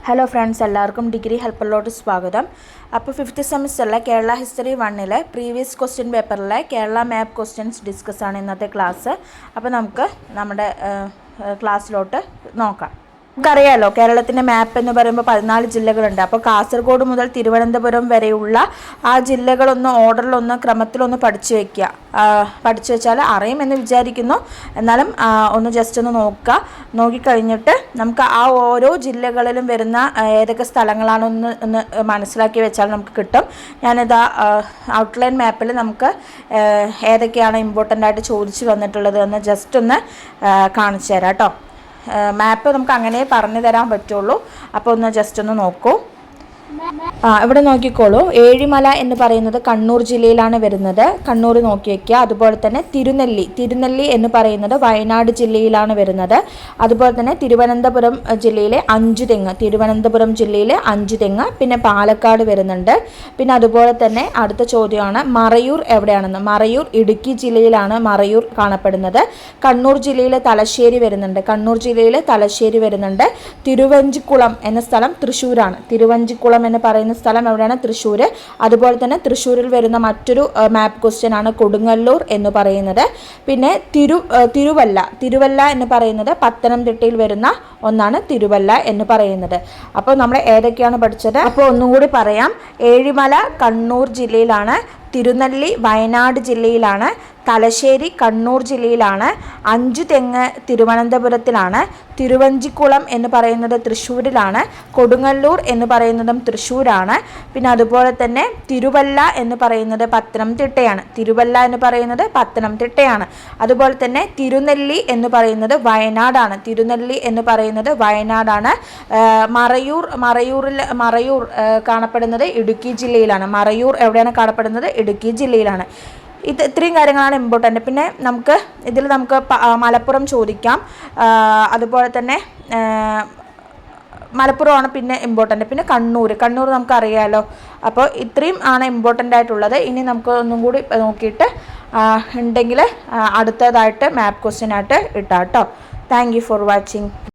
Hello friends, എല്ലാവർക്കും degree ഹെൽപ്പറിലോട്ട് സ്വാഗതം. അപ്പോൾ 5th സെമിസ്റ്ററിലെ കേരള ഹിസ്റ്ററി 1-ലെ പ്രീവിയസ് ക്വസ്റ്റ്യൻ പേപ്പറിലെ കേരള മാപ്പ് ക്വസ്റ്റ്യൻസ് ഡിസ്കസ് ആണ് ഇന്നത്തെ ക്ലാസ്. അപ്പോൾ നമുക്ക് നമ്മുടെ ക്ലാസ്സിലോട്ട് നോക്കാം. നമുക്കറിയാമല്ലോ, കേരളത്തിൻ്റെ മാപ്പ് എന്ന് പറയുമ്പോൾ 14 ജില്ലകളുണ്ട്. അപ്പോൾ കാസർഗോഡ് മുതൽ തിരുവനന്തപുരം വരെയുള്ള ആ ജില്ലകളൊന്ന് ഓർഡറിലൊന്ന് ക്രമത്തിലൊന്ന് പഠിച്ചു വയ്ക്കുക. പഠിച്ചു വെച്ചാൽ അറിയുമെന്ന് വിചാരിക്കുന്നു. എന്നാലും ഒന്ന് ജസ്റ്റ് ഒന്ന് നോക്കുക. നോക്കിക്കഴിഞ്ഞിട്ട് നമുക്ക് ആ ഓരോ ജില്ലകളിലും വരുന്ന ഏതൊക്കെ സ്ഥലങ്ങളാണെന്ന് മനസ്സിലാക്കി വെച്ചാൽ നമുക്ക് കിട്ടും. ഞാനിതാ ഔട്ട്ലൈൻ മാപ്പിൽ നമുക്ക് ഏതൊക്കെയാണ് ഇമ്പോർട്ടൻ്റ് ആയിട്ട് ചോദിച്ചു വന്നിട്ടുള്ളത് എന്ന് ജസ്റ്റ് ഒന്ന് കാണിച്ചു തരാം കേട്ടോ. മാപ്പ് നമുക്ക് അങ്ങനെ പറഞ്ഞു തരാൻ പറ്റുള്ളൂ. അപ്പോൾ ഒന്ന് ജസ്റ്റ് ഒന്ന് നോക്കൂ. ഇവിടെ നോക്കിക്കോളൂ. ഏഴിമല എന്ന് പറയുന്നത് കണ്ണൂർ ജില്ലയിലാണ് വരുന്നത്. കണ്ണൂർ നോക്കി വയ്ക്കുക. അതുപോലെ തന്നെ തിരുനെല്ലി എന്ന് പറയുന്നത് വയനാട് ജില്ലയിലാണ് വരുന്നത്. അതുപോലെ തന്നെ തിരുവനന്തപുരം ജില്ലയിലെ അഞ്ചു തെങ്ങ്, പിന്നെ പാലക്കാട് വരുന്നുണ്ട്. പിന്നെ അതുപോലെ തന്നെ അടുത്ത ചോദ്യമാണ് മറയൂർ എവിടെയാണെന്ന്. മറയൂർ ഇടുക്കി ജില്ലയിലാണ് മറയൂർ കാണപ്പെടുന്നത്. കണ്ണൂർ ജില്ലയിലെ തലശ്ശേരി വരുന്നുണ്ട്. തിരുവഞ്ചിക്കുളം എന്ന സ്ഥലം തൃശ്ശൂരാണ്. തിരുവഞ്ചിക്കുളം എന്ന് പറയുന്ന സ്ഥലം എവിടെയാണ്? തൃശ്ശൂർ. അതുപോലെ തന്നെ തൃശ്ശൂരിൽ വരുന്ന മറ്റൊരു മാപ്പ് ക്വസ്റ്റ്യൻ ആണ് കൊടുങ്ങല്ലൂർ എന്ന് പറയുന്നത്. പിന്നെ തിരുവല്ല എന്ന് പറയുന്നത് പത്തനംതിട്ടയിൽ വരുന്ന ഒന്നാണ് തിരുവല്ല എന്ന് പറയുന്നത്. അപ്പോൾ നമ്മൾ ഏതൊക്കെയാണ് പഠിച്ചത്? അപ്പോൾ ഒന്നും കൂടി പറയാം. ഏഴിമല കണ്ണൂർ ജില്ലയിലാണ്, തിരുനെല്ലി വയനാട് ജില്ലയിലാണ്, തലശ്ശേരി കണ്ണൂർ ജില്ലയിലാണ്, അഞ്ചു തെങ്ങ് തിരുവനന്തപുരത്തിലാണ്, തിരുവഞ്ചിക്കുളം എന്ന് പറയുന്നത് തൃശ്ശൂരിലാണ്, കൊടുങ്ങല്ലൂർ എന്ന് പറയുന്നതും തൃശ്ശൂരാണ്. പിന്നെ അതുപോലെ തന്നെ തിരുവല്ല എന്ന് പറയുന്നത് പത്തനംതിട്ടയാണ്. അതുപോലെ തന്നെ തിരുനെല്ലി എന്ന് പറയുന്നത് വയനാടാണ്. മറയൂർ കാണപ്പെടുന്നത് ഇടുക്കി ജില്ലയിലാണ്. മറയൂർ എവിടെയാണ് കാണപ്പെടുന്നത്? ഇടുക്കി ജില്ലയിലാണ്. ഇത്രയും കാര്യങ്ങളാണ് ഇമ്പോർട്ടൻ്റ്. പിന്നെ നമുക്ക് മലപ്പുറം ചോദിക്കാം. അതുപോലെ തന്നെ മലപ്പുറമാണ് പിന്നെ ഇമ്പോർട്ടൻ്റ്. പിന്നെ കണ്ണൂർ നമുക്കറിയാമല്ലോ. അപ്പോൾ ഇത്രയും ആണ് ഇമ്പോർട്ടൻ്റ് ആയിട്ടുള്ളത്. ഇനി നമുക്ക് ഒന്നും കൂടി നോക്കിയിട്ട് ഉണ്ടെങ്കിൽ അടുത്തതായിട്ട് മാപ്പ് ക്വസ്റ്റ്യൻ ആയിട്ട് ഇട്ടാം കേട്ടോ. Thank you for watching.